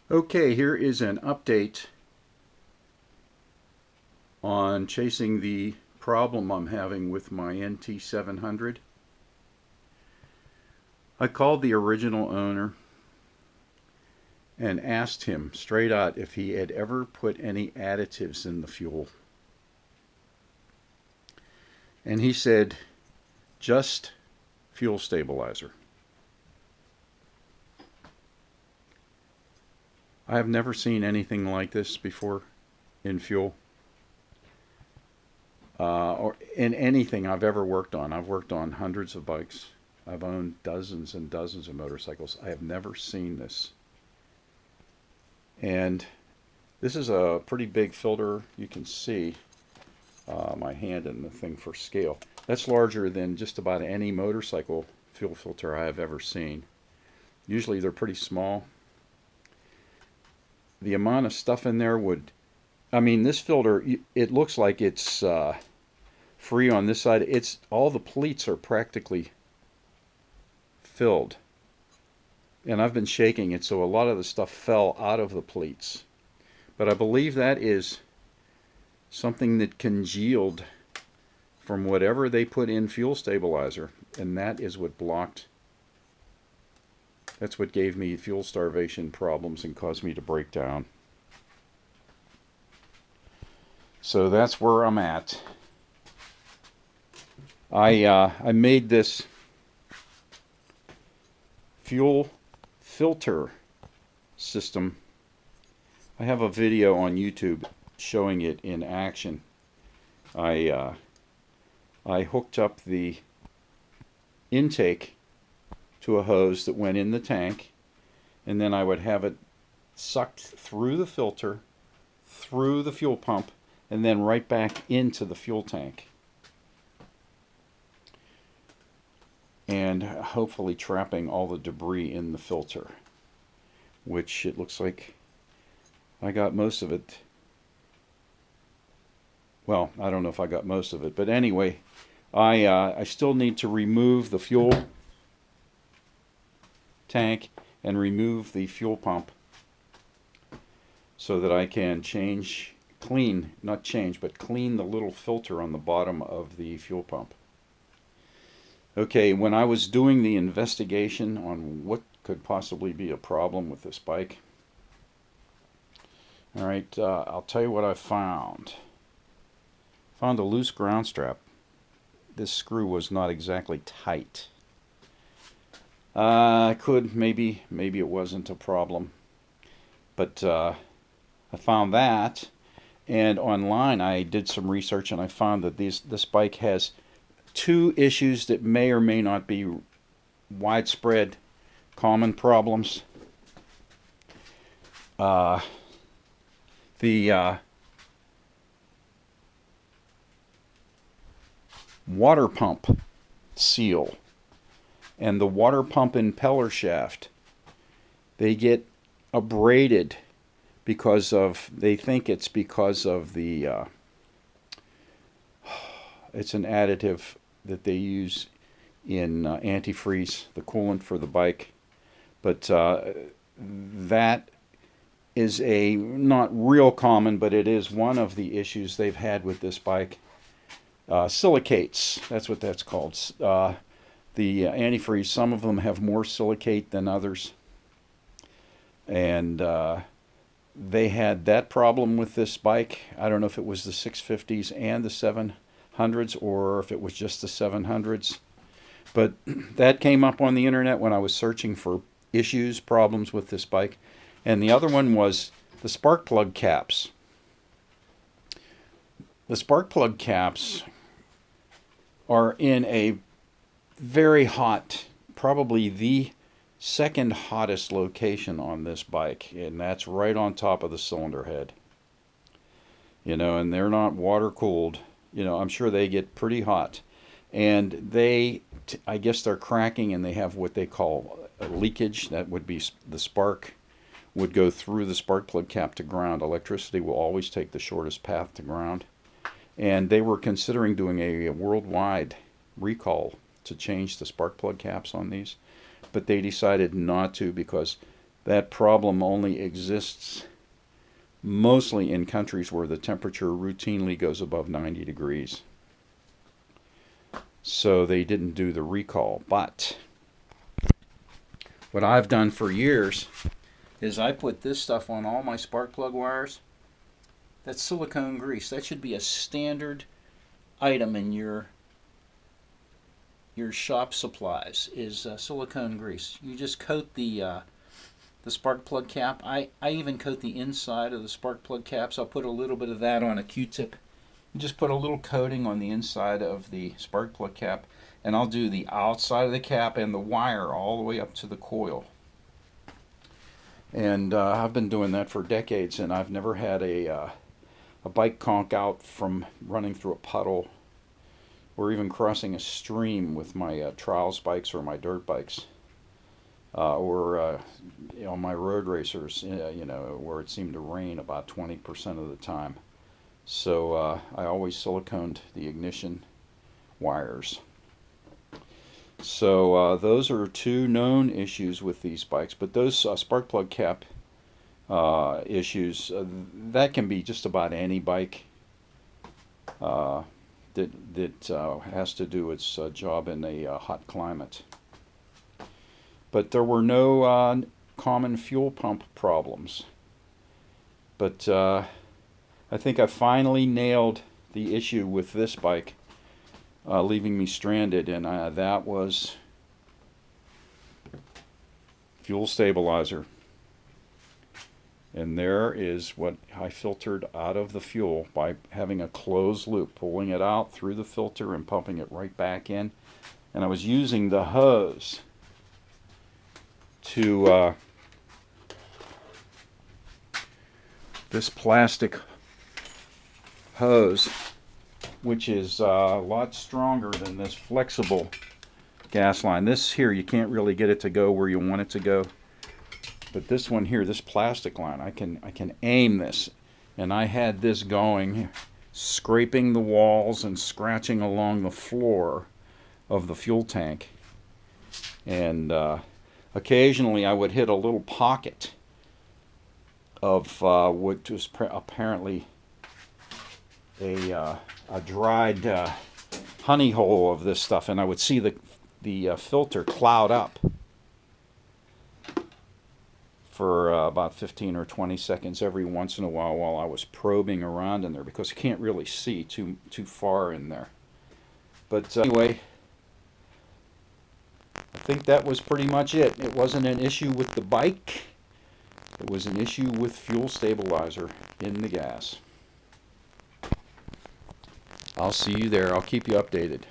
Okay, here is an update on chasing the problem I'm having with my NT700. I called the original owner and asked him straight out if he had ever put any additives in the fuel. And he said, just fuel stabilizer. I have never seen anything like this before in fuel. Or in anything I've ever worked on. I've worked on hundreds of bikes. I've owned dozens and dozens of motorcycles. I have never seen this. And this is a pretty big filter. You can see my hand in the thing for scale. That's larger than just about any motorcycle fuel filter I have ever seen. Usually they're pretty small. The amount of stuff in there would, I mean, this filter, it looks like it's free on this side. It's all the pleats are practically filled. And I've been shaking it, so a lot of the stuff fell out of the pleats. But I believe that is something that congealed from whatever they put in fuel stabilizer, and that is what blocked. That's what gave me fuel starvation problems and caused me to break down. So that's where I'm at. I made this fuel filter system. I have a video on YouTube showing it in action. I hooked up the intake to a hose that went in the tank, and then I would have it sucked through the filter, through the fuel pump, and then right back into the fuel tank. And hopefully trapping all the debris in the filter, which it looks like I got most of it. Well, I don't know if I got most of it, but anyway, I still need to remove the fuel tank and remove the fuel pump so that I can clean the little filter on the bottom of the fuel pump. Okay, when I was doing the investigation on what could possibly be a problem with this bike, alright, I'll tell you what I found. Found a loose ground strap. This screw was not exactly tight. Maybe it wasn't a problem. But I found that, and online I did some research and I found that this bike has two issues that may or may not be widespread common problems. The water pump seal and the water pump impeller shaft, they get abraded because of, they think it's because of the it's an additive that they use in antifreeze, the coolant for the bike. But that is not real common, but it is one of the issues they've had with this bike. Silicates, that's what that's called. The antifreeze, some of them have more silicate than others. And they had that problem with this bike. I don't know if it was the 650s and the 700s or if it was just the 700s. But that came up on the internet when I was searching for problems with this bike. And the other one was the spark plug caps. The spark plug caps are in a very hot, probably the second hottest location on this bike, and that's right on top of the cylinder head. And they're not water cooled. I'm sure they get pretty hot, and I guess they're cracking, and they have what they call a leakage. That would be the spark would go through the spark plug cap to ground. Electricity will always take the shortest path to ground, and they were considering doing a worldwide recall to change the spark plug caps on these, but they decided not to because that problem only exists mostly in countries where the temperature routinely goes above 90 degrees. So they didn't do the recall. But what I've done for years is I put this stuff on all my spark plug wires. That's silicone grease. That should be a standard item in your shop supplies, is silicone grease. You just coat the spark plug cap. I even coat the inside of the spark plug caps. I'll put a little bit of that on a Q-tip. Just put a little coating on the inside of the spark plug cap, and I'll do the outside of the cap and the wire all the way up to the coil. And I've been doing that for decades, and I've never had a bike conk out from running through a puddle or even crossing a stream with my trials bikes or my dirt bikes. Or on my road racers, where it seemed to rain about 20% of the time. So I always siliconed the ignition wires. So those are two known issues with these bikes. But those spark plug cap issues, that can be just about any bike that has to do its job in a hot climate. But there were no common fuel pump problems. But I think I finally nailed the issue with this bike, leaving me stranded, and that was fuel stabilizer. And there is what I filtered out of the fuel by having a closed loop, pulling it out through the filter and pumping it right back in. And I was using the hose to this plastic hose, which is a lot stronger than this flexible gas line. This here, you can't really get it to go where you want it to go, but this one here, this plastic line, I can aim this, and I had this going, scraping the walls and scratching along the floor of the fuel tank, and occasionally I would hit a little pocket of what was apparently a dried honey hole of this stuff, and I would see the filter cloud up for about 15 or 20 seconds every once in a while I was probing around in there, because you can't really see too far in there. But anyway, I think that was pretty much it. It wasn't an issue with the bike. It was an issue with fuel stabilizer in the gas. I'll see you there. I'll keep you updated.